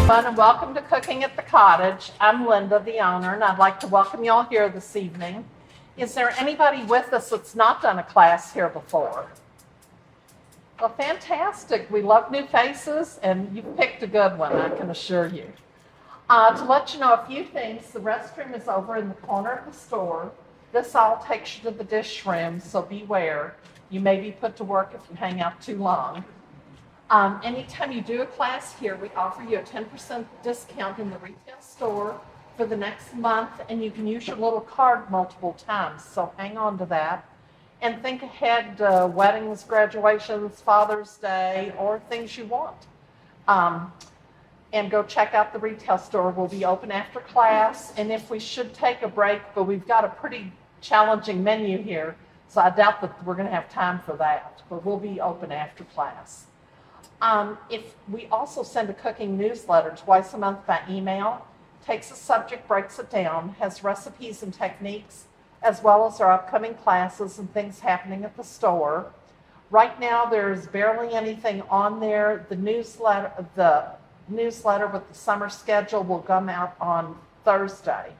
And welcome to Cooking at the Cottage. I'm Linda, the owner, and I'd like to welcome you all here this evening. Is there anybody with us that's not done a class here before? Well, fantastic. We love new faces, and you've picked a good one, I can assure you. To let you know a few things, the restroom is over in the corner of the store. This all takes you to the dish room, so beware. You may be put to work if you hang out too long. Anytime you do a class here, we offer you a 10% discount in the retail store for the next month, and you can use your little card multiple times, so hang on to that. And think ahead to weddings, graduations, Father's Day, or things you want. And go check out the retail store. We'll be open after class, and if we should take a break, but we've got a pretty challenging menu here, so I doubt that we're going to have time for that, but we'll be open after class. If we also send a cooking newsletter twice a month by email, takes a subject, breaks it down, has recipes and techniques, as well as our upcoming classes and things happening at the store. Right now, there's barely anything on there. The newsletter with the summer schedule will come out on Thursday.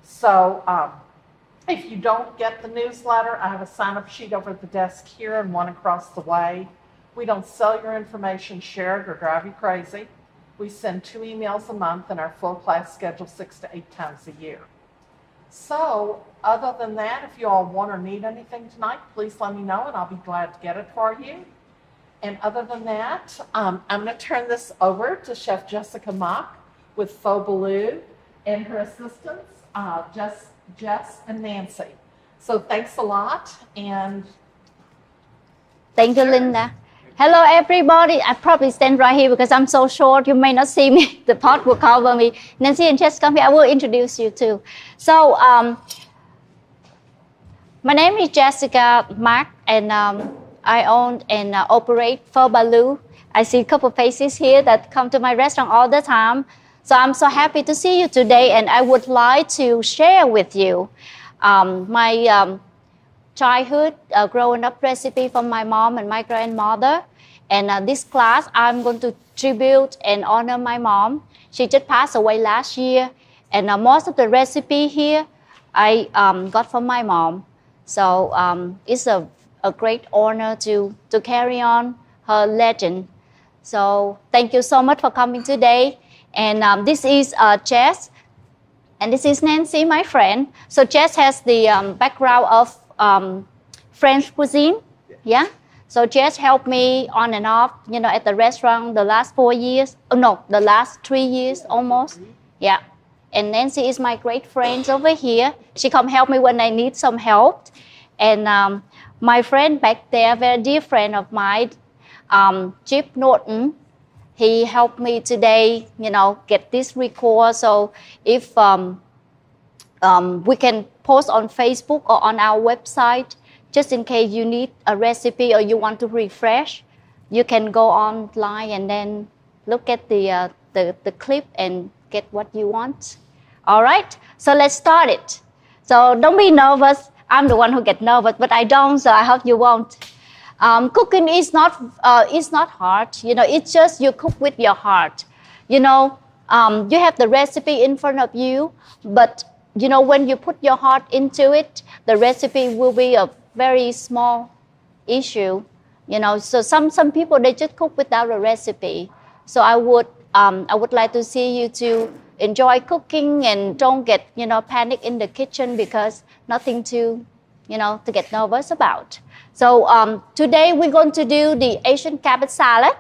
So if you don't get the newsletter, I have a sign-up sheet over at the desk here and one across the way. We don't sell your information, share it, or drive you crazy. We send 2 emails a month and our full class schedule 6 to 8 times a year. So other than that, if you all want or need anything tonight, please let me know and I'll be glad to get it for you. And other than that, I'm going to turn this over to Chef Jessica Mach with Faux Baloo and her assistants, Jess and Nancy. So thanks a lot. And thank you, Linda. Hello, everybody. I probably stand right here because I'm so short. You may not see me. The pot will cover me. Nancy and Jess, come here. I will introduce you too. So, my name is Jessica Mach, and I own and operate Faux Baloo. I see a couple of faces here that come to my restaurant all the time. So I'm so happy to see you today, and I would like to share with you my childhood growing up recipe from my mom and my grandmother. And this class, I'm going to tribute and honor my mom. She just passed away last year. And most of the recipe here, I got from my mom. So it's a great honor to carry on her legend. So thank you so much for coming today. And this is Jess. And this is Nancy, my friend. So Jess has the background of French cuisine, yeah. So Jess helped me on and off, at the restaurant the last 4 years. Oh no, the last 3 years almost, yeah. And Nancy is my great friend over here. She come help me when I need some help. And my friend back there, very dear friend of mine, Chip Norton, he helped me today, get this record. So if we can post on Facebook or on our website, just in case you need a recipe or you want to refresh, you can go online and then look at the clip and get what you want. All right, so let's start it. So don't be nervous. I'm the one who gets nervous, but I don't, so I hope you won't. Cooking is not hard. It's just you cook with your heart. You have the recipe in front of you, but when you put your heart into it, the recipe will be a very small issue. So some people, they just cook without a recipe. So I would like to see you to enjoy cooking and don't get panic in the kitchen because nothing to get nervous about. So today we're going to do the Asian cabbage salad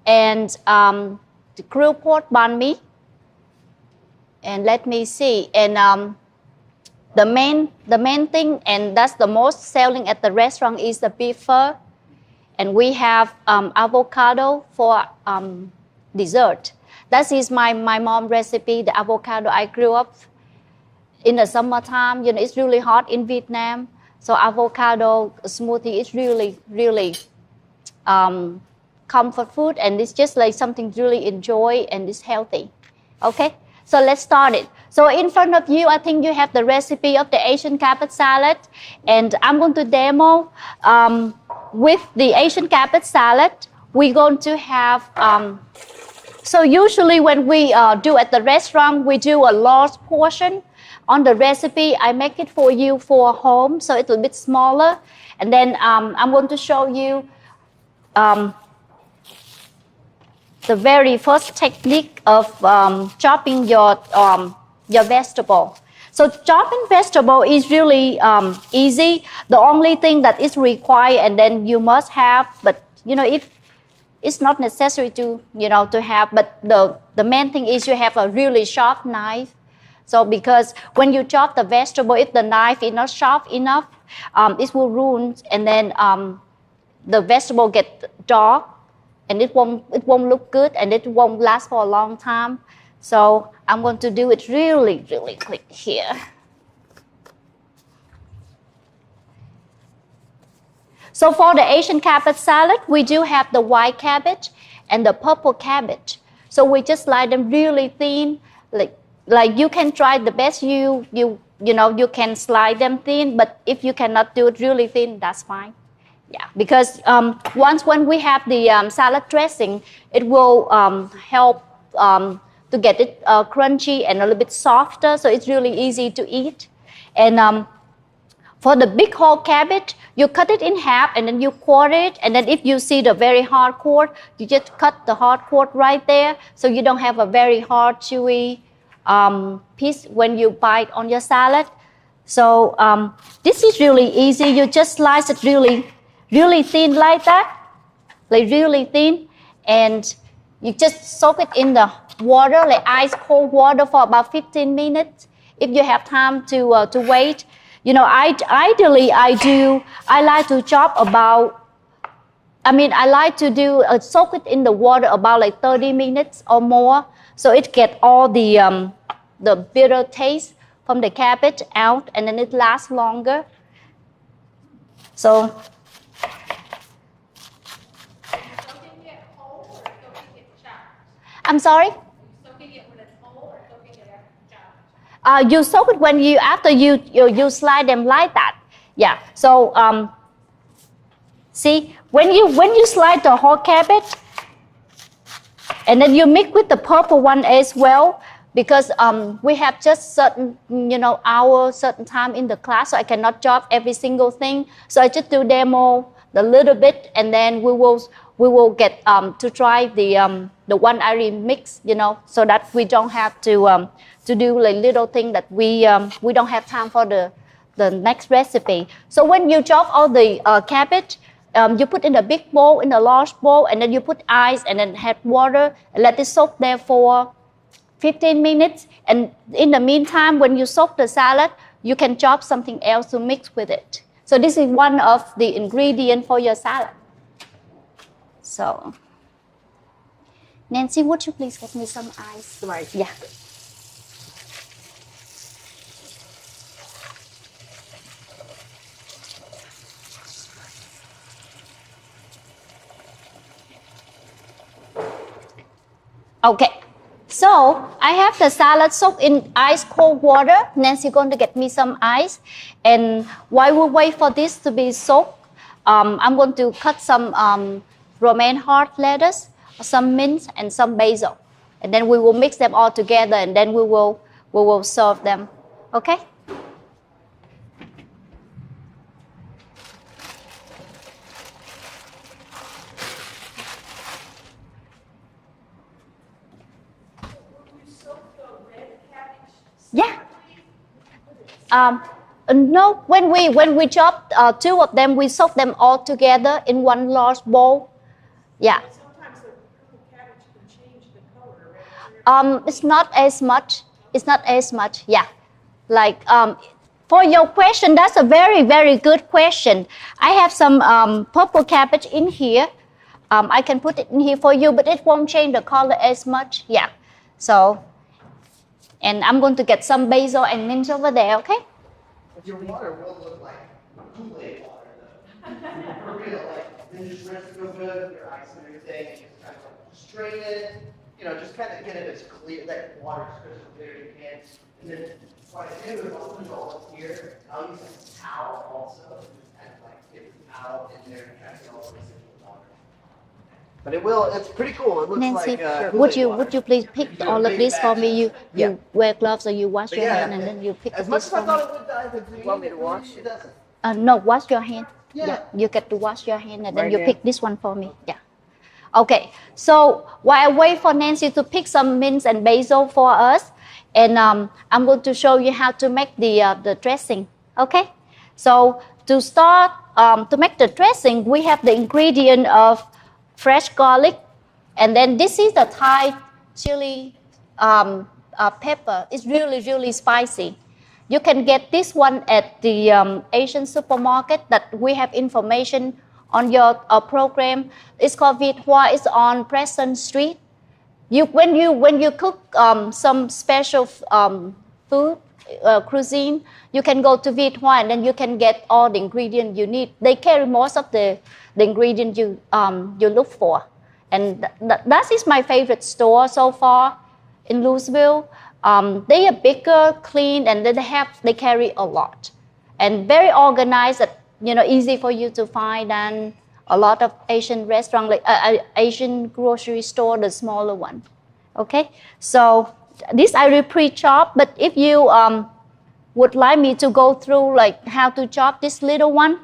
and the grilled pork banh mi. And let me see. And the main thing, and that's the most selling at the restaurant, is the beef pho. And we have avocado for dessert. That is my mom recipe, the avocado. I grew up in the summertime. It's really hot in Vietnam. So avocado smoothie is really, really comfort food. And it's just like something to really enjoy and it's healthy. Okay? So let's start it. So in front of you, I think you have the recipe of the Asian cabbage salad. And I'm going to demo with the Asian cabbage salad. We're going to have So usually when we do at the restaurant, we do a large portion. On the recipe, I make it for you for home, so it's a bit smaller. And then I'm going to show you the very first technique of chopping your vegetable. So chopping vegetable is really easy. The only thing that is required, and then you must have, but if it's not necessary to to have, but the main thing is you have a really sharp knife. So because when you chop the vegetable, if the knife is not sharp enough, it will ruin, and then the vegetable get dark, and it won't look good, and it won't last for a long time. So I'm going to do it really, really quick here. So for the Asian cabbage salad, we do have the white cabbage and the purple cabbage. So we just slice them really thin, like you can try the best you can slice them thin, but if you cannot do it really thin, that's fine. Yeah, because when we have the salad dressing, it will help to get it crunchy and a little bit softer, so it's really easy to eat. And for the big whole cabbage, you cut it in half and then you quarter it, and then if you see the very hard core, you just cut the hard core right there, so you don't have a very hard, chewy piece when you bite on your salad. So this is really easy. You just slice it really, really thin like that, like really thin, and you just soak it in the water, like ice cold water, for about 15 minutes if you have time to wait. Ideally I like to chop I like to do soak it in the water about like 30 minutes or more, so it get all the bitter taste from the cabbage out, and then it lasts longer. So I'm sorry? Soaking it when it's whole or soaking it after chopped? You soak it after you slide them like that. Yeah. So see, when you slide the whole cabbage, and then you mix with the purple one as well, because we have just certain hour, certain time in the class, so I cannot chop every single thing. So I just do demo a little bit, and then we will get to try the one I remix, so that we don't have to do like little thing that we don't have time for the next recipe. So when you chop all the cabbage, you put in a big bowl, in a large bowl, and then you put ice and then add water and let it soak there for 15 minutes. And in the meantime, when you soak the salad, you can chop something else to mix with it. So this is one of the ingredients for your salad. So, Nancy, would you please get me some ice? Right. Yeah. Okay. So I have the salad soaked in ice cold water. Nancy going to get me some ice, and while we wait for this to be soaked, I'm going to cut some romaine heart lettuce, some mint, and some basil, and then we will mix them all together, and then we will serve them. Okay. Yeah. No, when we chop two of them, we soak them all together in one large bowl. Yeah. Sometimes the purple cabbage can change the color, right? It's not as much. It's not as much. Yeah. Like for your question, that's a very, very good question. I have some purple cabbage in here. I can put it in here for you, but it won't change the color as much. Yeah. So. And I'm going to get some basil and mint over there, okay? Your water will look like Kool-Aid water, though. For real, then just rinse it real good, your ice and everything, and just kind of strain it, just kind of get it as clear, that water is crystal clear as you can. And then what I do is I'll put it all up here. I'll use a towel also, just kind of get the towel in there and kind of get all the residual water. But it will, it's pretty cool. It looks Nancy, like would you please pick all of this for me? You wear gloves or you wash But your yeah, hand and then you pick as this much as I for me. thought it would die, you want me to wash it? Doesn't. No, wash your hand. Yeah. You get to wash your hand and then Right you here. pick this one for me. Yeah. Okay. So while I wait for Nancy to pick some mint and basil for us, and I'm going to show you how to make the dressing. Okay. So to start to make the dressing, we have the ingredient of fresh garlic, and then this is the Thai chili pepper. It's really spicy. You can get this one at the Asian supermarket that we have information on your program. It's called Viet Hoa. It's on Preston Street. When you cook some special food cuisine, you can go to Viet Hoa and then you can get all the ingredients you need. They carry most of the ingredients you look for, and that is my favorite store so far in Louisville. They are bigger, clean, and they carry a lot, and very organized. Easy for you to find than a lot of Asian restaurants, like Asian grocery store, the smaller one. Okay, so this I will pre-chop, but if you would like me to go through like how to chop this little one,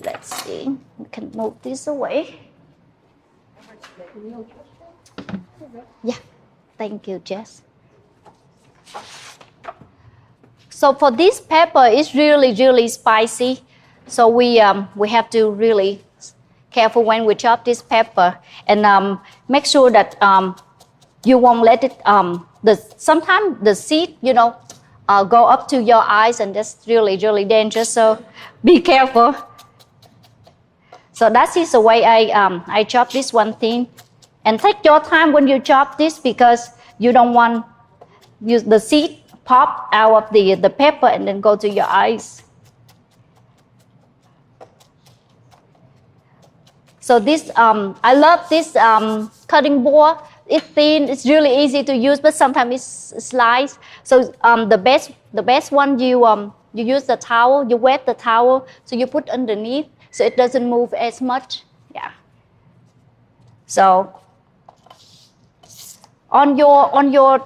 let's see. We can move this away. Yeah, thank you, Jess. So for this pepper, it's really spicy. So we have to really careful when we chop this pepper, and make sure that you won't let it. Sometimes the seed, go up to your eyes, and that's really dangerous. So be careful. So that is the way I chop this one thing, and take your time when you chop this because you don't want the seed pop out of the pepper and then go to your eyes. So this, I love this cutting board. It's thin, it's really easy to use, but sometimes it's sliced. So the best one, you use the towel, you wet the towel, so you put underneath, so it doesn't move as much. Yeah. So on your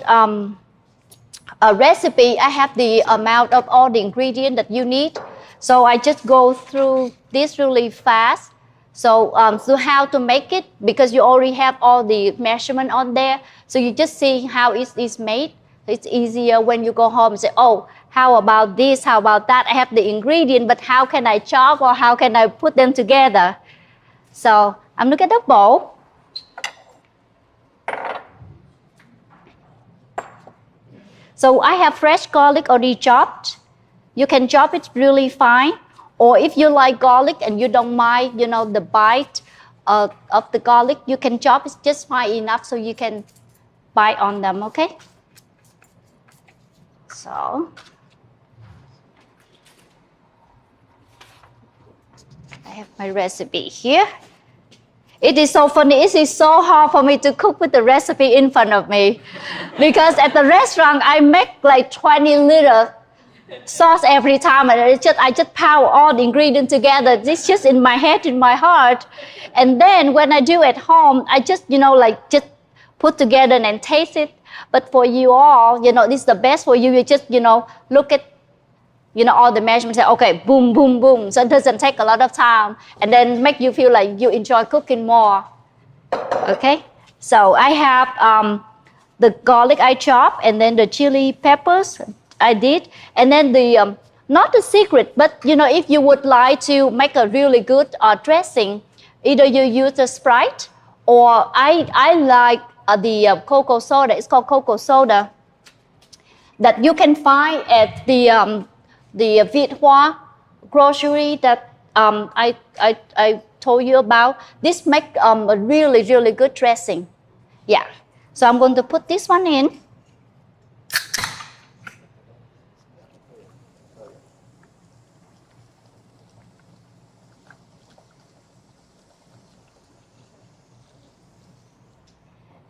recipe, I have the amount of all the ingredients that you need. So I just go through this really fast. So how to make it, because you already have all the measurement on there. So you just see how it is made. It's easier when you go home and say, oh, how about this, how about that? I have the ingredient, but how can I chop or how can I put them together? So I'm looking at the bowl. So I have fresh garlic already chopped. You can chop it really fine. Or if you like garlic and you don't mind, the bite of the garlic, you can chop it just fine enough so you can bite on them, okay? So I have my recipe here. It is so funny. It is so hard for me to cook with the recipe in front of me because at the restaurant, I make like 20 liters sauce every time, and I just power all the ingredients together. It's just in my head, in my heart, and then when I do at home, I just just put together and taste it. But for you all, this is the best for you. You just look at all the measurements. Say, okay, boom, boom, boom. So it doesn't take a lot of time, and then make you feel like you enjoy cooking more. Okay, so I have the garlic I chop, and then the chili peppers I did, and then the not the secret, but if you would like to make a really good dressing, either you use the Sprite, or I like the cocoa soda. It's called cocoa soda that you can find at the Viet Hoa grocery that I told you about. This make a really good dressing. Yeah, so I'm going to put this one in.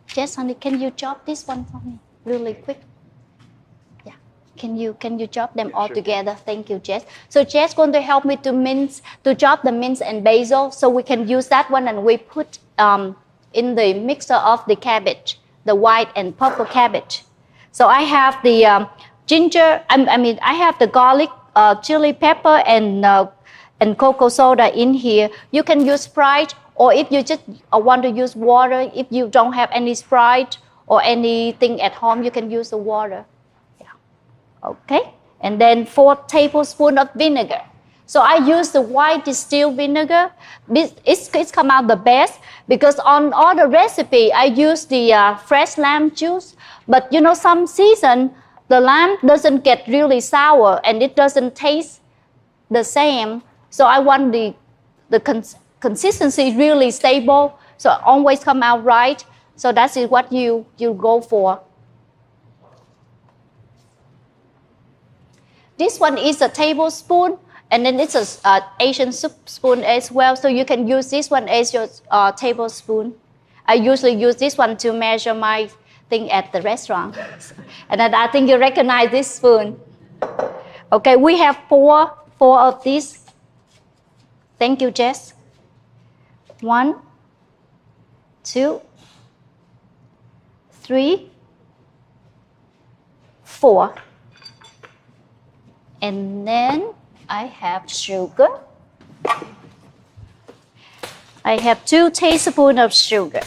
Jess, honey, can you chop this one for me really quick? Yeah. Can you chop them all together? Thank you, Jess. So Jess going to help me to chop the mince and basil, so we can use that one, and we put in the mixer of the cabbage, the white and purple cabbage. So I have the ginger. I have the garlic, chili pepper, and cocoa soda in here. You can use Sprite, or if you just want to use water, if you don't have any Sprite or anything at home, you can use the water. Okay, and then 4 tablespoons of vinegar. So I use the white distilled vinegar. It's come out the best because on all the recipe I use the fresh lamb juice. But you know, some season the lamb doesn't get really sour and it doesn't taste the same. So I want the consistency really stable, so always come out right. So that is what you go for. This one is a tablespoon, and then it's a Asian soup spoon as well. So you can use this one as your tablespoon. I usually use this one to measure my thing at the restaurant. And then I think you recognize this spoon. Okay, we have four of these. Thank you, Jess. 1, 2, 3, 4. And then I have sugar. I have 2 tablespoons of sugar.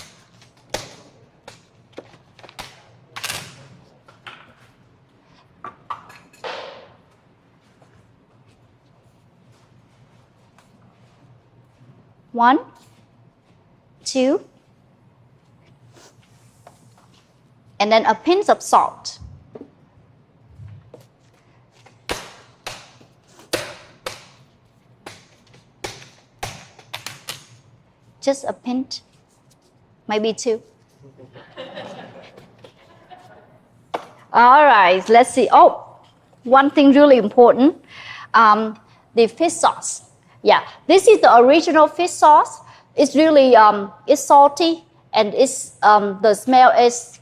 One, 2, and then a pinch of salt. Just a pinch, maybe 2. All right, let's see. Oh, one thing really important, the fish sauce. Yeah, this is the original fish sauce. It's really, it's salty, and it's, the smell is,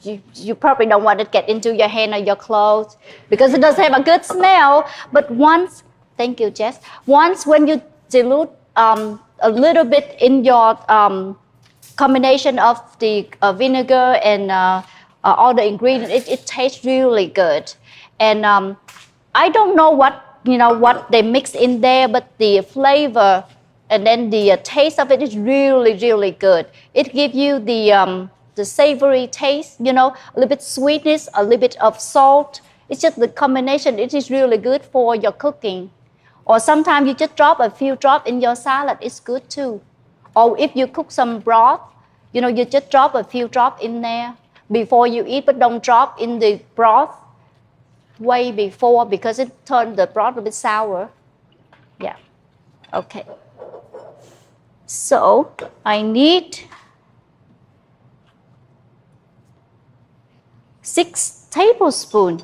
you probably don't want to get into your hand or your clothes because it doesn't have a good smell. But once, thank you, Jess, once when you dilute a little bit in your combination of the vinegar and all the ingredients, it tastes really good. And I don't know what they mix in there, but the flavor and then the taste of it is really, really good. It gives you the savory taste, a little bit sweetness, a little bit of salt. It's just the combination. It is really good for your cooking. Or sometimes you just drop a few drops in your salad. It's good too. Or if you cook some broth, you just drop a few drops in there before you eat, but don't drop in the broth way before because it turns the broth a bit sour. Yeah. Okay. So I need 6 tablespoons.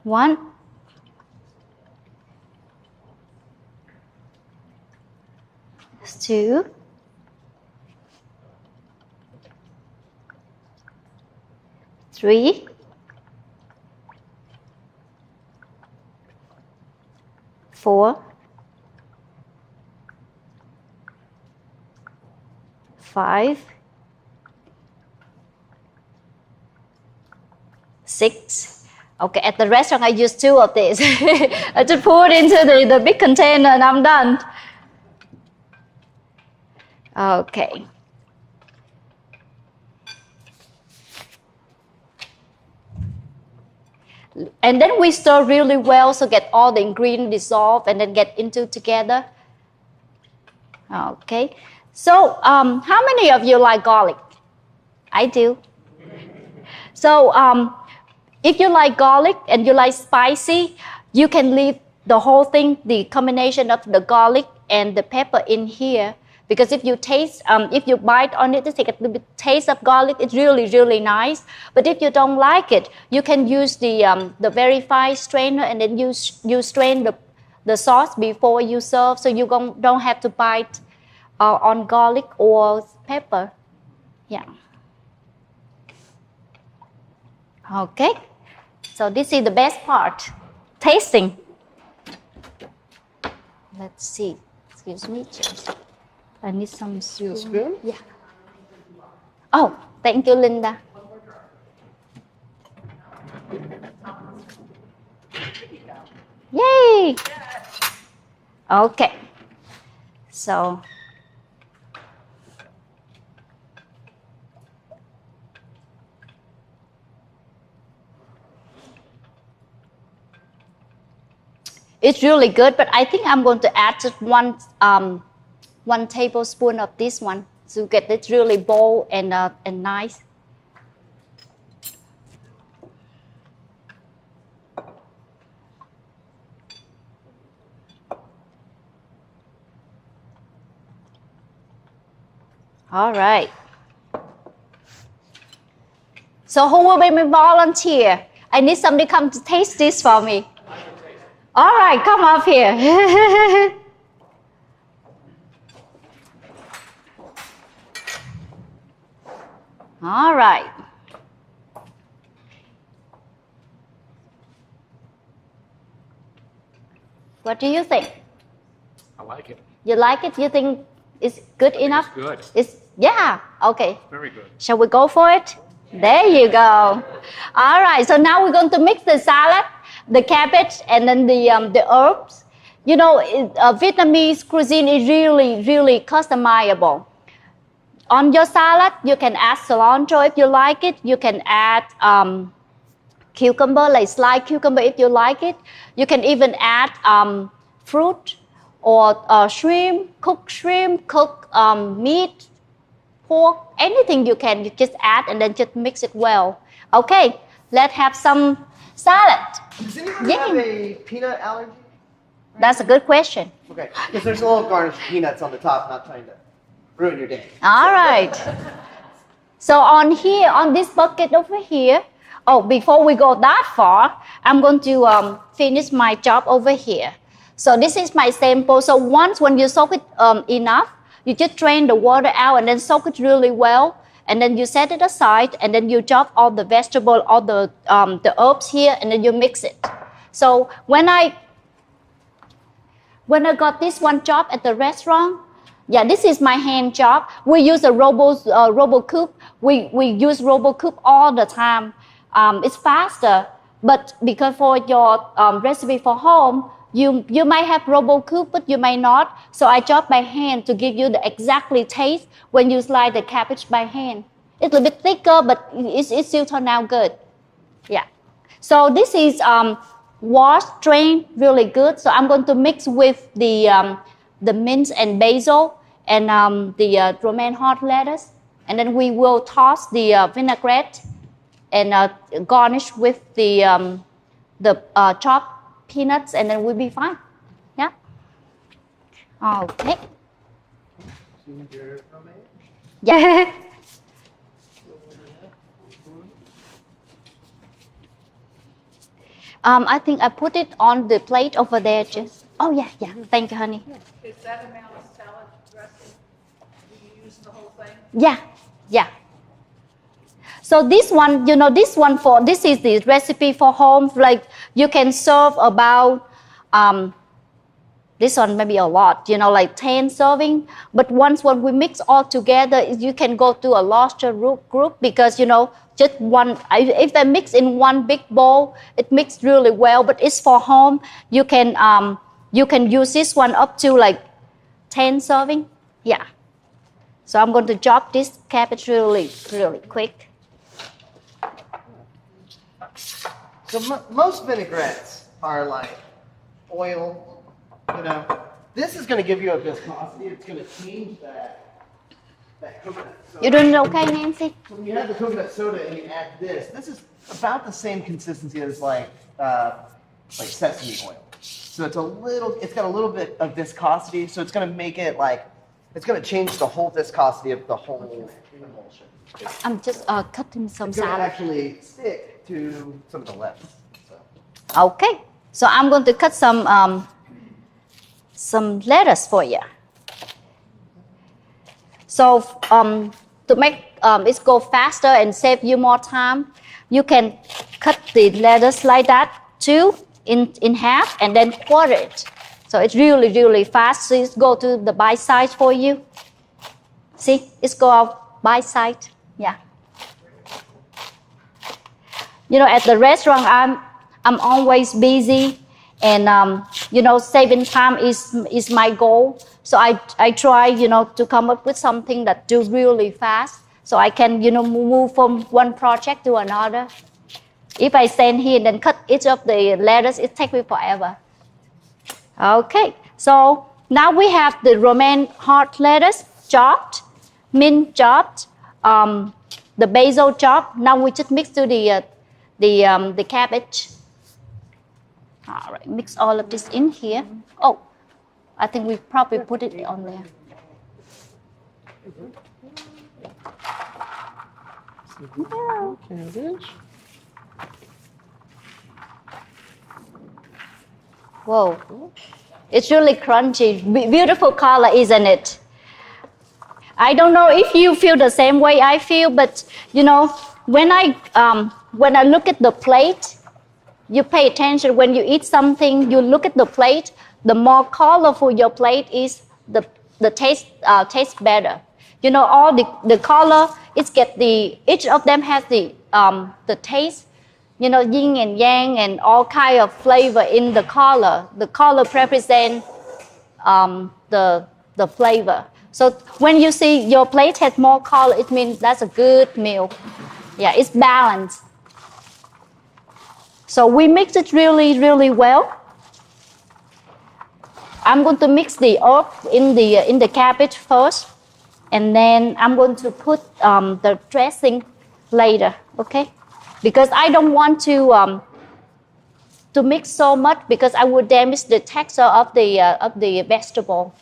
One, 2, 3, 4, 5, 6. Okay, at the restaurant I use 2 of these. I just pour it into the big container and I'm done. Okay. And then we stir really well so get all the ingredients dissolved and then get into together. Okay. So how many of you like garlic? I do. So if you like garlic and you like spicy, you can leave the whole thing, the combination of the garlic and the pepper in here. Because if you taste, if you bite on it, just take a little bit taste of garlic. It's really, really nice. But if you don't like it, you can use the very fine strainer and then you strain the sauce before you serve, so you don't have to bite on garlic or pepper. Yeah. Okay. So this is the best part, tasting. Let's see. Excuse me, just I need some spoon. Spoon? Yeah. Oh, thank you, Linda. Yay! Okay. So it's really good, but I think I'm going to add just one tablespoon of this one to get it really bold and nice. All right. So who will be my volunteer? I need somebody to come to taste this for me. All right, come up here. All right. What do you think? I like it. You like it? You think it's good enough? It's good. It's yeah. Okay. Very good. Shall we go for it? There you go. All right. So now we're going to mix the salad, the cabbage, and then the herbs. You know, Vietnamese cuisine is really customizable. On your salad, you can add cilantro if you like it. You can add cucumber, like sliced cucumber if you like it. You can even add fruit or shrimp, cooked meat, pork, anything you can. You just add and then just mix it well. Okay, let's have some salad. Does anybody have a peanut allergy? That's a good question. Okay, because there's a little garnished peanuts on the top, not trying to ruin your day. All right. So on here, on this bucket over here, oh, before we go that far, I'm going to finish my job over here. So this is my sample. So once when you soak it enough, you just drain the water out and then soak it really well. And then you set it aside and then you chop all the vegetable, all the herbs here, and then you mix it. So when I got this one chopped at the restaurant, yeah, this is my hand chop. We use a RoboCoop. We use RoboCoop all the time. It's faster, but because for your recipe for home, you might have RoboCoop, but you may not. So I chop by hand to give you the exactly taste when you slice the cabbage by hand. It's a bit thicker, but it still turns out good. Yeah. So this is washed, drained, really good. So I'm going to mix with the mint and basil and the romaine hot lettuce. And then we will toss the vinaigrette and garnish with the chopped peanuts, and then we'll be fine. Yeah. Okay. Yeah. I think I put it on the plate over there. Just oh yeah. Thank you, honey. Is that amount of salad dressing? Do you use the whole thing? Yeah. So this one, this is the recipe for home. Like you can serve about, this one maybe a lot, like 10 serving. But once when we mix all together, you can go to a larger group because, just one, if I mix in one big bowl, it mixes really well. But it's for home. You can use this one up to like 10 serving. Yeah. So I'm going to chop this cabbage really quick. So most vinaigrettes are like oil, This is going to give you a viscosity. It's going to change that coconut soda. You doing okay, Nancy? So when you have the coconut soda and you add this is about the same consistency as like sesame oil. So it's got a little bit of viscosity. So it's going to make it it's going to change the whole viscosity of the whole emulsion. I'm just cutting some It's going to salad. actually stick to some of the lettuce. Okay, so I'm going to cut some lettuce for you. So to make it go faster and save you more time, you can cut the lettuce like that too in half and then quarter it. So it's really, really fast. So it's go to the bite size for you. See, it's go out bite size. Yeah. You know, at the restaurant, I'm always busy, and you know, saving time is my goal. So I try, you know, to come up with something that do really fast, so I can, you know, move from one project to another. If I stand here and then cut each of the lettuce, it takes me forever. Okay, so now we have the romaine heart lettuce chopped, mint chopped, the basil chopped. Now we just mix to the cabbage. All right, mix all of this in here. Oh, I think we probably put it on there. Yeah. Cabbage. Whoa, it's really crunchy. Beautiful color, isn't it? I don't know if you feel the same way I feel, but you know, when I look at the plate, you pay attention. When you eat something, you look at the plate. The more colorful your plate is, the taste tastes better. You know, all the color, each of them has the taste. You know, yin and yang and all kind of flavor in the color. The color represents the flavor. So when you see your plate has more color, it means that's a good meal. Yeah, it's balanced. So we mix it really, really well. I'm going to mix the herb in the cabbage first, and then I'm going to put the dressing later. Okay, because I don't want to mix so much because I would damage the texture of the vegetable.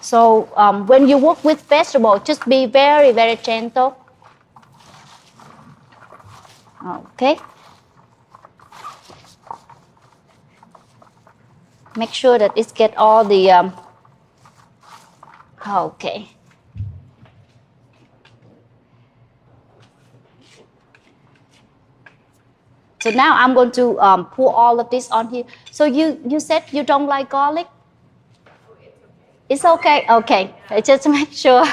So when you work with vegetable, just be very, very gentle. Okay. Make sure that it get all the okay. So now I'm going to pour all of this on here. So you said you don't like garlic? It's okay. Okay, just to make sure.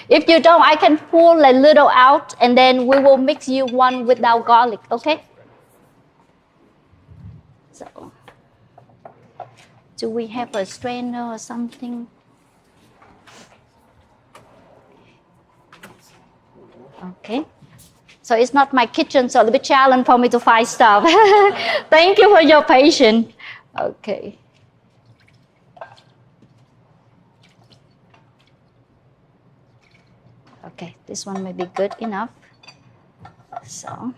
If you don't, I can pull a little out, and then we will mix you one without garlic. Okay. So, do we have a strainer or something? Okay. So it's not my kitchen, so a little bit challenge for me to find stuff. Thank you for your patience. Okay. Okay, this one may be good enough. So,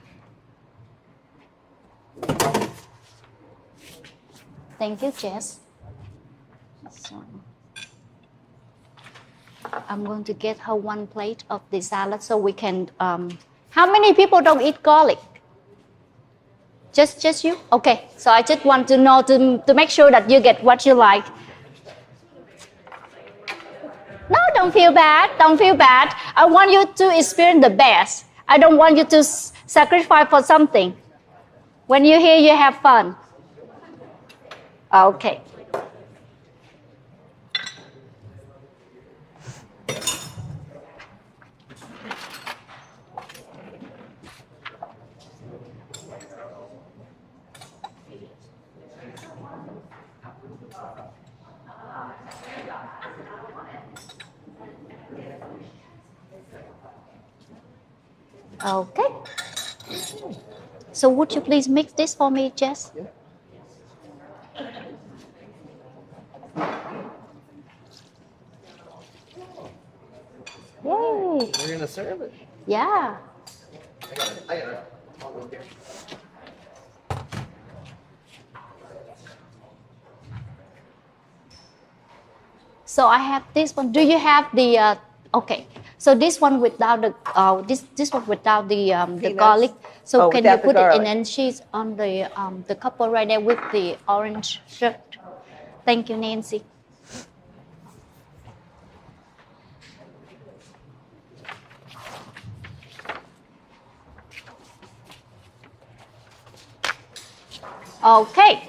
thank you, Jess. So, I'm going to get her one plate of the salad so we can. How many people don't eat garlic? Just you? Okay, so I just want to know to make sure that you get what you like. No, don't feel bad. Don't feel bad. I want you to experience the best. I don't want you to sacrifice for something. When you're here, you have fun. Okay. Okay. So would you please mix this for me, Jess? Yeah. Yay. We're gonna serve it. Yeah. I got it. I'll go here. So I have this one. Do you have the okay? So this one without the this one without the garlic. So can you put it in and she's on the couple right there with the orange shirt. Thank you, Nancy. Okay.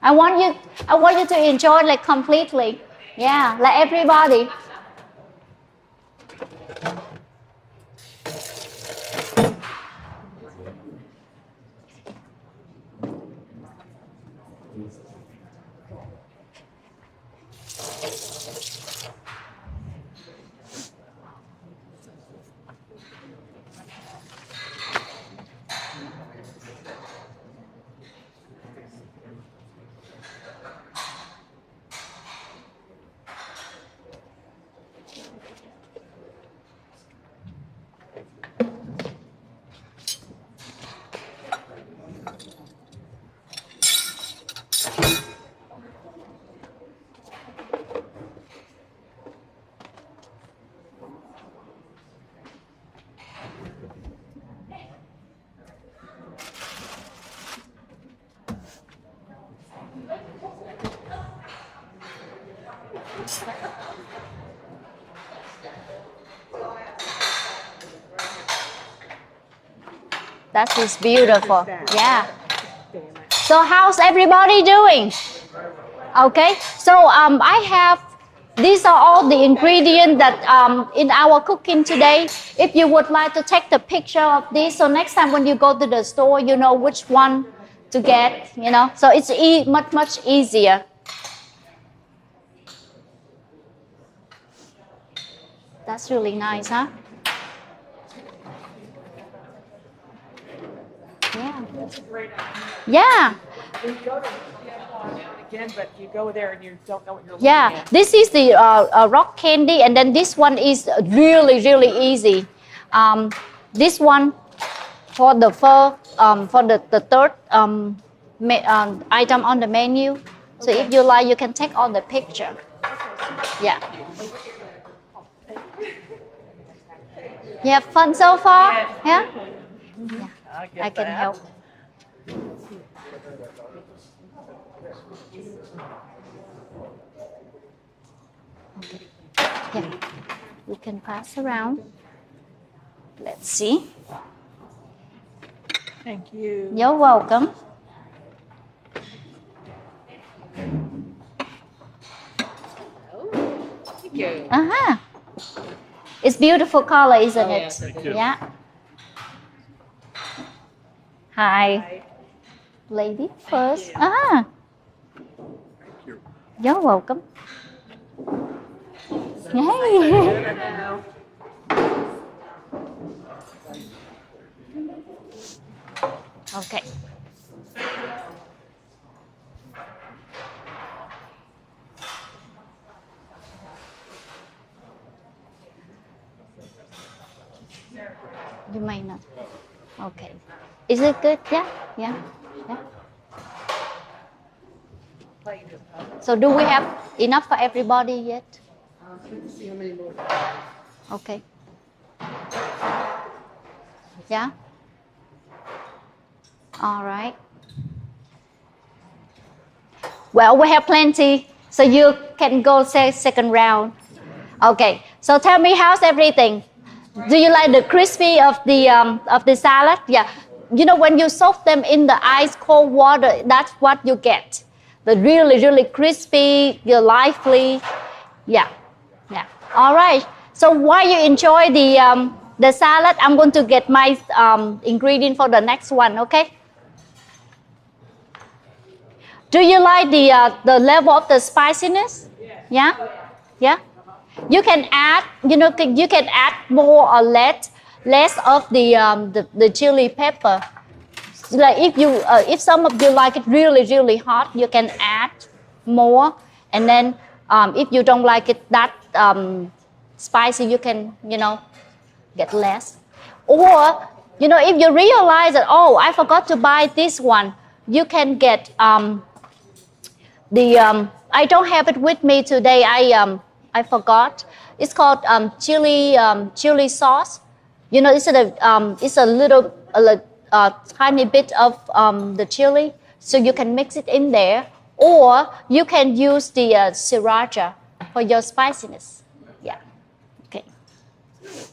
I want you to enjoy like completely. Yeah, like everybody. That is beautiful. Yeah. So how's everybody doing? Okay. So I have, these are all the ingredients that in our cooking today. If you would like to take the picture of this, so next time when you go to the store, you know which one to get, you know. So it's much easier. That's really nice, huh? Yeah. That's a great idea. Yeah. You go to now and again, but you go there and you don't know what you're looking Yeah. at. This is the rock candy, and then this one is really easy. This one for the third item on the menu. So if you like, you can take on the picture. Yeah. You have fun so far? Yeah? Yeah. I can help. Okay. Yeah. We can pass around. Let's see. Thank you. You're welcome. Thank you. Uh-huh. It's beautiful color, isn't it? Yes, it is. Yeah. Hi. Lady first. you. Uh-huh. You're welcome. Hey. Okay. You may not. Okay. Is it good? Yeah? Yeah? Yeah? So do we have enough for everybody yet? Let's see how many more. Okay. Yeah? All right. Well, we have plenty, so you can go say second round. Okay. So tell me, how's everything? Do you like the crispy of the salad? Yeah. You know, when you soak them in the ice cold water, that's what you get. The really crispy, you're lively. Yeah. Yeah. All right. So while you enjoy the salad, I'm going to get my ingredient for the next one. Okay. Do you like the level of the spiciness? Yeah. Yeah. You can add, you know, you can add more or less of the chili pepper. Like if some of you like it really hot, you can add more. And then if you don't like it that spicy, you can, you know, get less. Or, you know, if you realize that, oh, I forgot to buy this one, you can get I don't have it with me today. I forgot. It's called chili sauce. You know, it's a little tiny bit of the chili, so you can mix it in there, or you can use the sriracha for your spiciness. Yeah. Okay.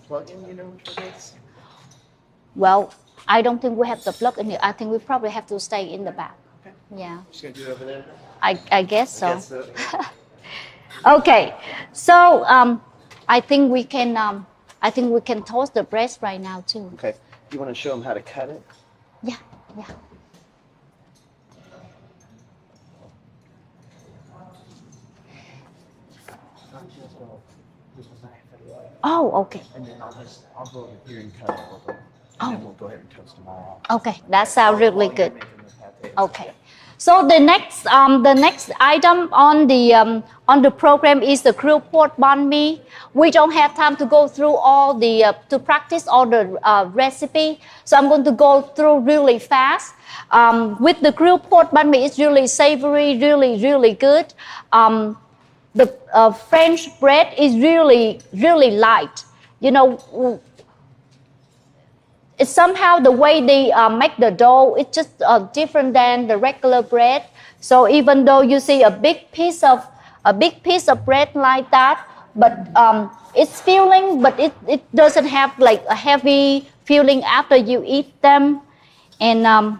plug-in, you know, for this? Well, I don't think we have the plug in here. I think we probably have to stay in the back. Okay. Yeah, Just gonna do it over there. I guess so. I guess so. Okay, so I think we can toast the bread right now too. Okay. You want to show them how to cut it? Yeah, yeah. Oh, okay. And then I'll go over here and cut it over. And then we'll go ahead and toast them all. Okay, that sounds really good. Making the pate. Okay. So the next item on the program is the grilled pork banh mi. We don't have time to go through all the to practice all the recipe, so I'm going to go through really fast. With the grilled pork banh mi, it's really savory, really good. The French bread is really light. You know, it's somehow the way they make the dough, it's just different than the regular bread. So even though you see a big piece of bread like that, but it's filling, but it doesn't have like a heavy feeling after you eat them. And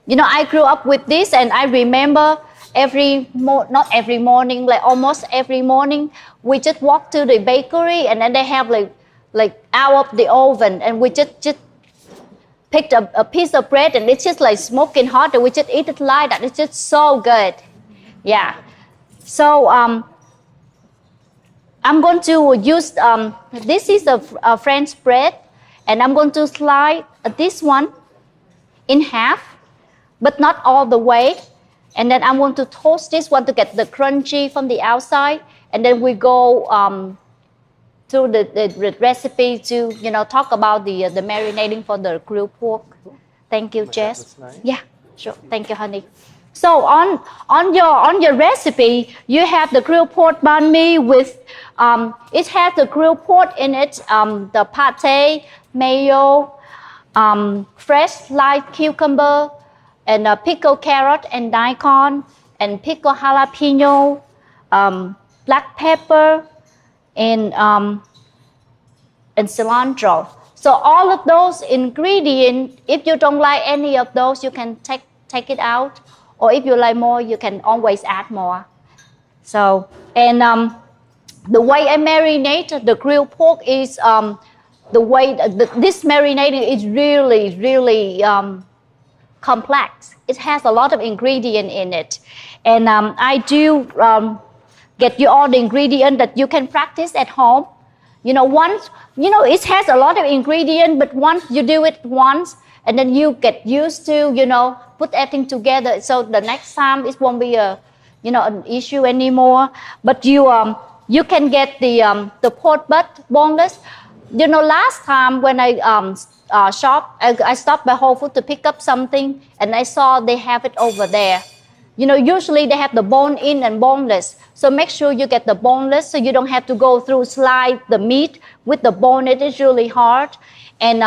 you know, I grew up with this, and I remember not every morning, like almost every morning, we just walk to the bakery, and then they have like out of the oven, and we just picked a piece of bread, and it's just like smoking hot, and we just eat it like that. It's just so good. Yeah. So I'm going to use this is a French bread, and I'm going to slice this one in half, but not all the way. And then I'm going to toast this one to get the crunchy from the outside, and then we go to the recipe to talk about the marinating for the grilled pork. Thank you, Jess. Nice. Yeah, sure. Thank you, honey. So on your recipe, you have the grilled pork banh mi with it has the grilled pork in it, the pate, mayo, fresh sliced cucumber, and pickled carrot and daikon, and pickled jalapeno, black pepper, and cilantro. So all of those ingredients, if you don't like any of those, you can take it out, or if you like more, you can always add more. So, and the way I marinate the grilled pork is the way this marinating is really complex. It has a lot of ingredient in it, and I do get you all the ingredient that you can practice at home. Once it has a lot of ingredient, but once you do it once, and then you get used to put everything together, so the next time it won't be an issue anymore. But you can get the pork butt boneless. Last time when I I stopped by Whole Foods to pick up something, and I saw they have it over there. Usually they have the bone in and boneless. So make sure you get the boneless, so you don't have to go through slide the meat with the bone. It is really hard. And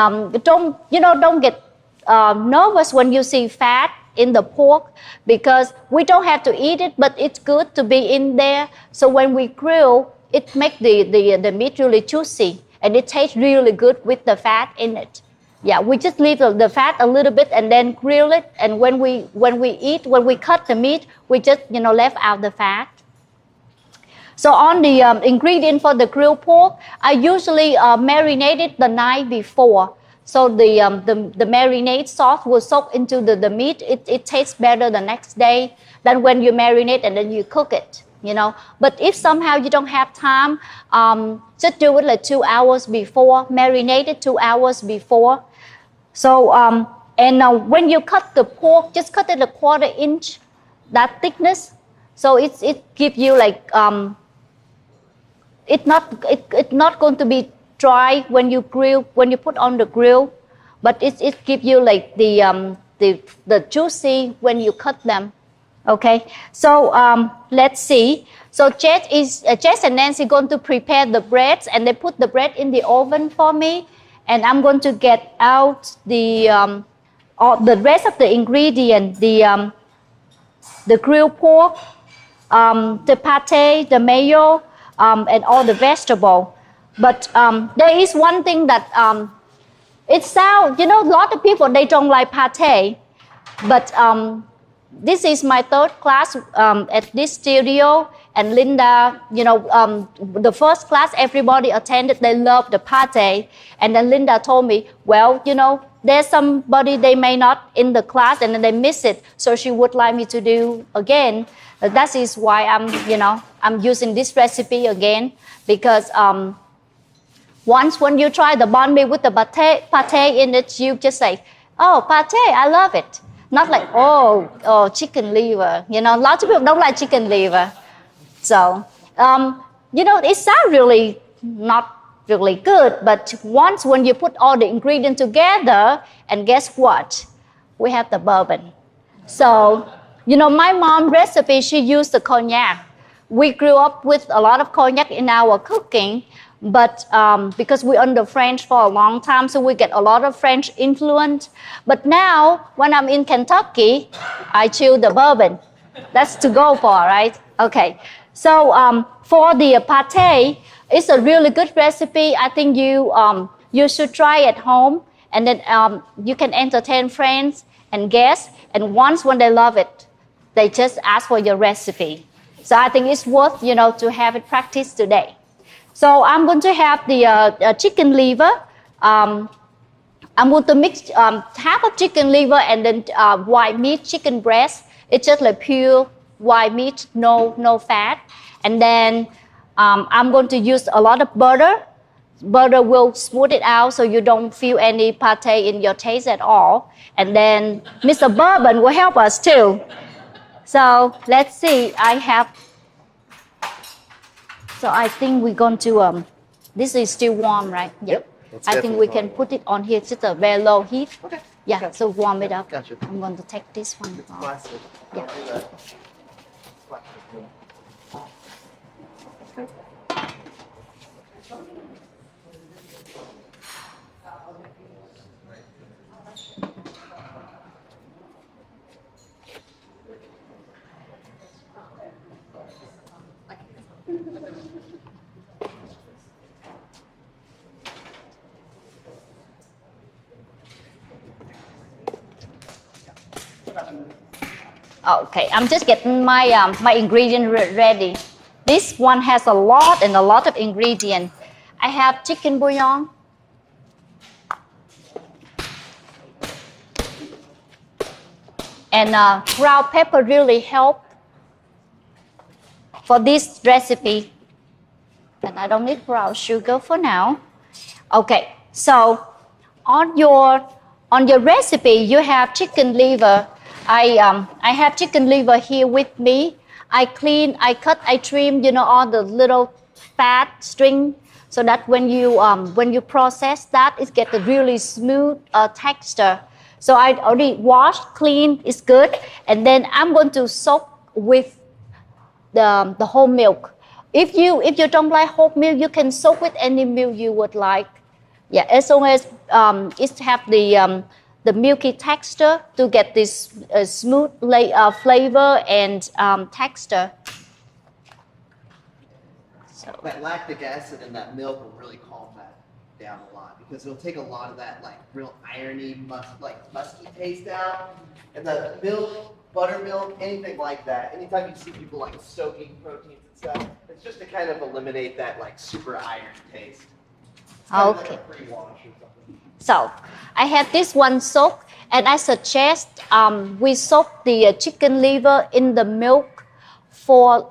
don't get nervous when you see fat in the pork, because we don't have to eat it, but it's good to be in there. So when we grill, it makes the meat really juicy, and it tastes really good with the fat in it. Yeah, we just leave the fat a little bit and then grill it. And when we cut the meat, we just left out the fat. So on the ingredient for the grilled pork, I usually marinate it the night before. So the marinade sauce will soak into the meat. It tastes better the next day than when you marinate and then you cook it. But if somehow you don't have time, just do it like 2 hours before, marinate it 2 hours before. So when you cut the pork, just cut it a 1/4 inch, that thickness. So it gives you like it's not going to be dry when you put on the grill, but it gives you like the juicy when you cut them. Okay, so let's see. So Jess and Nancy going to prepare the breads, and they put the bread in the oven for me, and I'm going to get out the rest of the ingredient, the grilled pork, the pate, the mayo, and all the vegetable. But there is one thing that it sounds, a lot of people, they don't like pate. But this is my third class at this studio. And Linda, the first class everybody attended, they loved the pate. And then Linda told me, well, there's somebody they may not in the class and then they miss it. So she would like me to do again. That is why I'm using this recipe again. Because once when you try the banh mi with the pate in it, you just say, oh, pate, I love it. Not like, oh, chicken liver. Lots of people don't like chicken liver. So, it sounds really not really good, but once when you put all the ingredients together, and guess what? We have the bourbon. So, my mom's recipe, she used the cognac. We grew up with a lot of cognac in our cooking, but because we're under French for a long time, so we get a lot of French influence. But now, when I'm in Kentucky, I choose the bourbon. That's to go for, right? Okay. So for the pate, it's a really good recipe. I think you should try at home, and then you can entertain friends and guests. And once when they love it, they just ask for your recipe. So I think it's worth to have it practiced today. So I'm going to have the chicken liver. I'm going to mix half of chicken liver and then white meat chicken breast. It's just like pure white meat, no fat. And then I'm going to use a lot of butter. Butter will smooth it out so you don't feel any pate in your taste at all. And then Mr. Bourbon will help us too. So let's see, so I think we're going to, this is still warm, right? Yep. I think we can put it on here, just a very low heat. Okay. Yeah, Gotcha. so warm it up. Gotcha. I'm going to take this one It's off. plastic. Yeah. Don't do that. Plastic. Okay, I'm just getting my my ingredient ready. This one has a lot of ingredient. I have chicken bouillon. And ground pepper really help for this recipe. And I don't need brown sugar for now. Okay, so on your recipe, you have chicken liver. I have chicken liver here with me. I clean, I cut, I trim, all the little fat string, so that when you process that, it gets a really smooth texture. So I already washed, clean, it's good, and then I'm going to soak with the whole milk. If you don't like whole milk, you can soak with any milk you would like. Yeah, as long as it have the milky texture to get this smooth flavor and texture. So. That lactic acid in that milk will really calm that down a lot, because it'll take a lot of that real irony, musky taste out. And the milk, buttermilk, anything like that, anytime you see people soaking proteins and stuff, it's just to kind of eliminate that super iron taste. It's kind of like a pre-wash or something. So I have this one soaked, and I suggest we soak the chicken liver in the milk for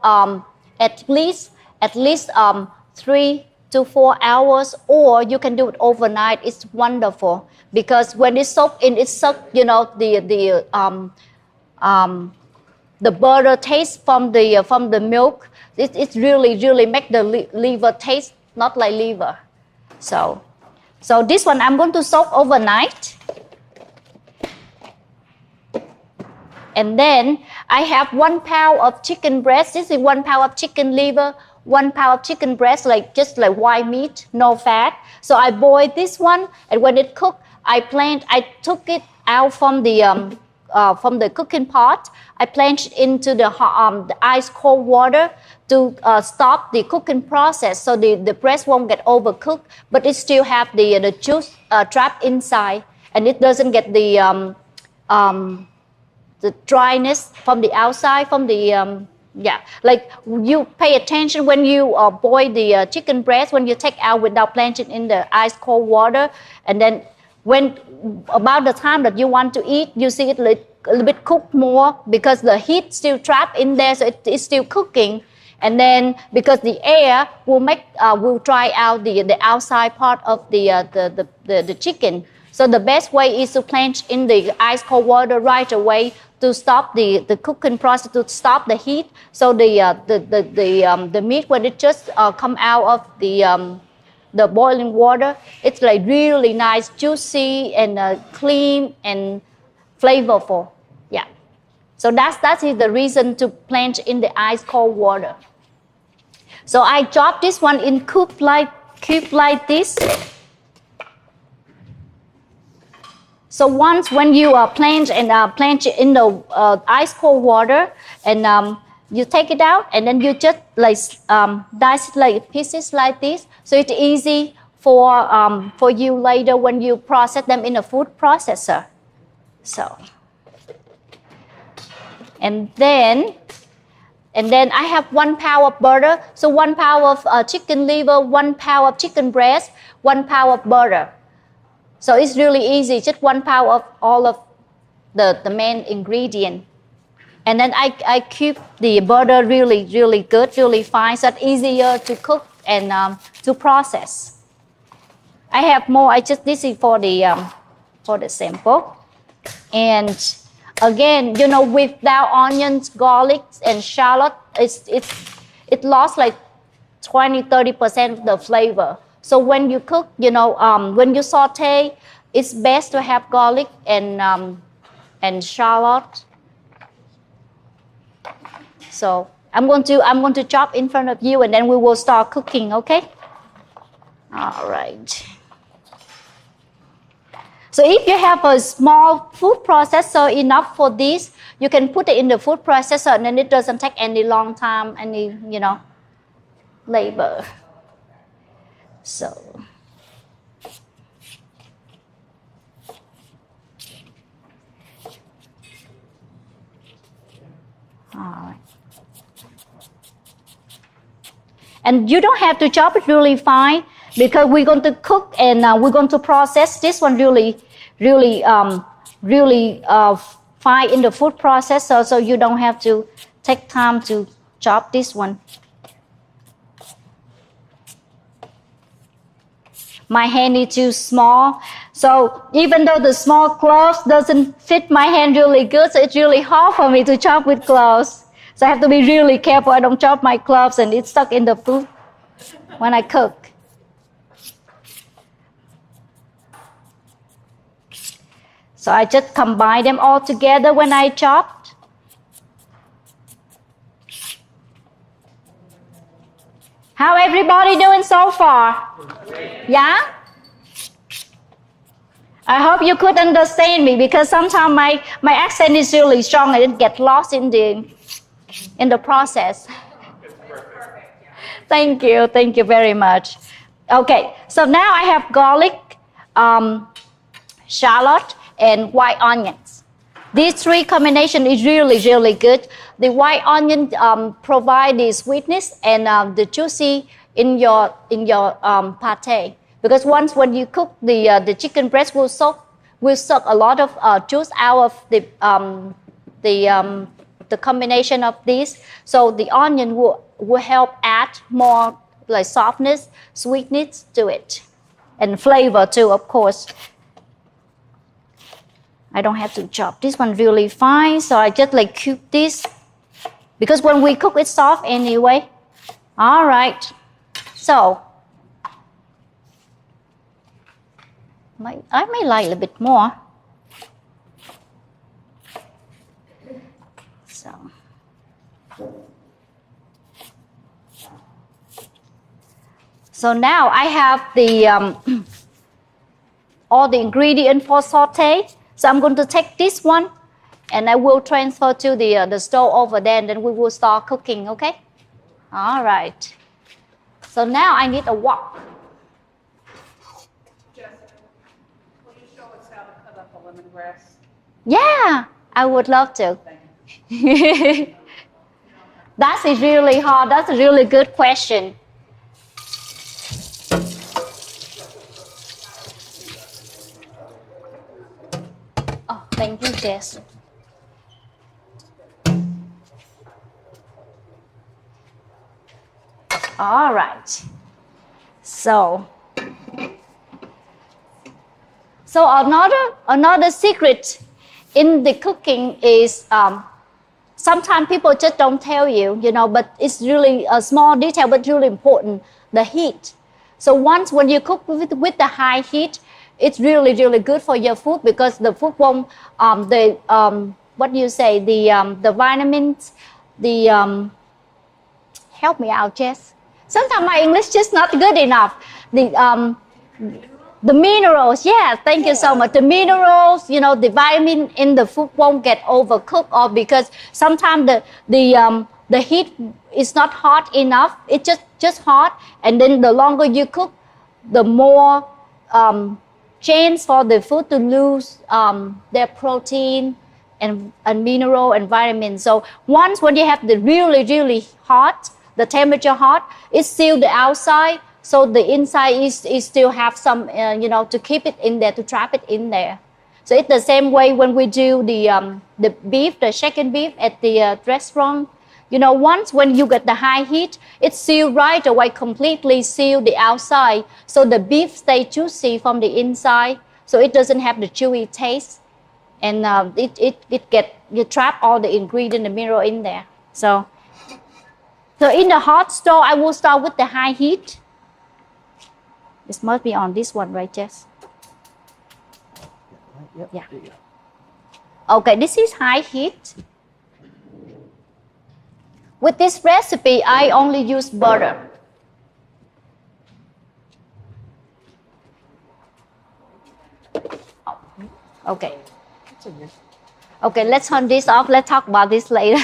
at least 3 to 4 hours, or you can do it overnight. It's wonderful because when it's soaked in, it's soaked, the butter taste from the milk. It really make the liver taste not like liver. So this one I'm going to soak overnight. And then I have 1 pound of chicken breast. This is 1 pound of chicken liver, 1 pound of chicken breast, just like white meat, no fat. So I boiled this one, and when it cooked, I took it out from the from the cooking pot. I plunge into the ice cold water to stop the cooking process, so the breast won't get overcooked, but it still have the juice trapped inside, and it doesn't get the dryness from the outside, from the like you pay attention when you boil the chicken breast, when you take out without plunging in the ice cold water, and then when about the time that you want to eat, you see it a little bit cooked more because the heat still trapped in there, so it is still cooking. And then because the air will dry out the outside part of the chicken. So the best way is to plunge in the ice cold water right away to stop the cooking process, to stop the heat. So the meat, when it just come out of the boiling water, it's like really nice, juicy and clean and flavorful. Yeah. So that is the reason to plunge in the ice cold water. So I chop this one in cube like this. So once when you plunge it in the ice cold water, and you take it out, and then you just like dice it like pieces like this, so it's easy for you later when you process them in a food processor. So, and then I have 1 pound of butter. So 1 pound of chicken liver, 1 pound of chicken breast, 1 pound of butter. So it's really easy, just 1 pound of all of the main ingredient. And then I keep the butter really, really good, really fine, so it's easier to cook and to process. I have more, this is for the sample. And again, without onions, garlic, and shallot, it lost like 20-30% of the flavor. So when you cook, when you saute, it's best to have garlic and shallot. So I'm going to chop in front of you, and then we will start cooking. Okay? All right. So if you have a small food processor enough for this, you can put it in the food processor, and then it doesn't take any long time, any labor. So all right. And you don't have to chop it really fine, because we're going to cook and we're going to process this one really fine in the food processor, so you don't have to take time to chop this one. My hand is too small, so even though the small gloves doesn't fit my hand really good, so it's really hard for me to chop with gloves. So I have to be really careful I don't chop my gloves and it's stuck in the food when I cook. So I just combine them all together when I chopped. How everybody doing so far? Yeah? I hope you could understand me, because sometimes my accent is really strong and it gets lost in the process. Thank you very much. Okay, so now I have garlic, shallot, and white onions. These three combination is really, really good. The white onion provide the sweetness and the juicy in your pate. Because once when you cook, the chicken breast will suck a lot of juice out of the combination of these. So the onion will help add more like softness, sweetness to it, and flavor too, of course. I don't have to chop this one really fine, so I just like cube this, because when we cook it's soft anyway. All right, so I may like a little bit more. So now I have the all the ingredients for saute. So I'm going to take this one and I will transfer to the stove over there, and then we will start cooking, okay? All right. So now I need a wok. Jessica, will you show us how to cut up a lemongrass? Yeah, I would love to. That is really hard. That's a really good question. Oh, thank you, Jess. All right. So another secret in the cooking is sometimes people just don't tell you, but it's really a small detail, but really important, the heat. So once when you cook with the high heat, it's really, really good for your food because the food won't, what do you say, the vitamins, help me out, Jess. Sometimes my English just not good enough. The minerals, yeah, thank you so much. The minerals, the vitamin in the food won't get overcooked, or because sometimes the heat is not hot enough. It's just hot, and then the longer you cook, the more chance for the food to lose their protein and mineral and vitamins. So once when you have the really, really hot, the temperature hot, it seals the outside. So the inside is still have some, to keep it in there, to trap it in there. So it's the same way when we do the beef, the chicken beef at the restaurant. Once when you get the high heat, it seals right away, completely seal the outside. So the beef stays juicy from the inside. So it doesn't have the chewy taste. And you trap all the ingredient, the mineral in there. So in the hot stove, I will start with the high heat. This must be on this one, right, Jess? Yep. Yeah. Okay, this is high heat. With this recipe, I only use butter. Oh, okay. Okay, let's turn this off. Let's talk about this later.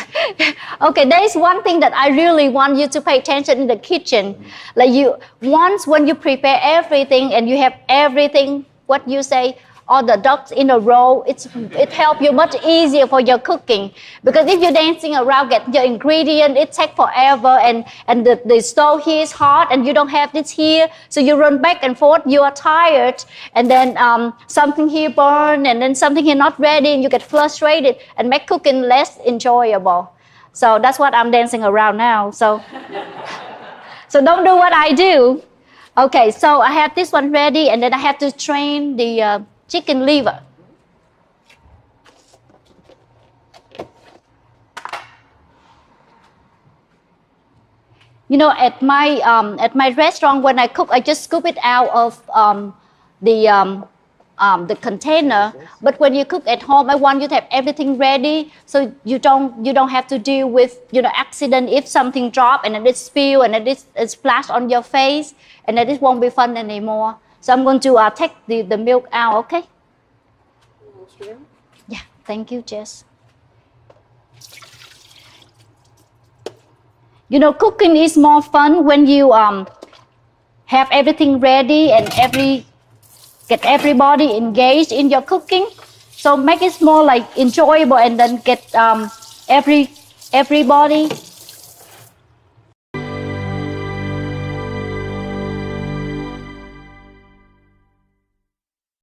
Okay, there is one thing that I really want you to pay attention in the kitchen. Like once when you prepare everything and you have everything, what you say, all the ducks in a row, it helps you much easier for your cooking. Because if you're dancing around, get your ingredient, it takes forever, and the stove here is hot, and you don't have this here, so you run back and forth, you are tired, and then something here burn, and then something here not ready, and you get frustrated, and make cooking less enjoyable. So that's what I'm dancing around now. So don't do what I do. Okay, so I have this one ready, and then I have to train the chicken liver. At my restaurant, when I cook, I just scoop it out of the container. But when you cook at home, I want you to have everything ready, so you don't have to deal with accident if something drop and then it spill and then it splash on your face, and then it won't be fun anymore. So I'm going to take the milk out, okay? Yeah, thank you, Jess. Cooking is more fun when you have everything ready and get everybody engaged in your cooking. So make it more like enjoyable, and then get everybody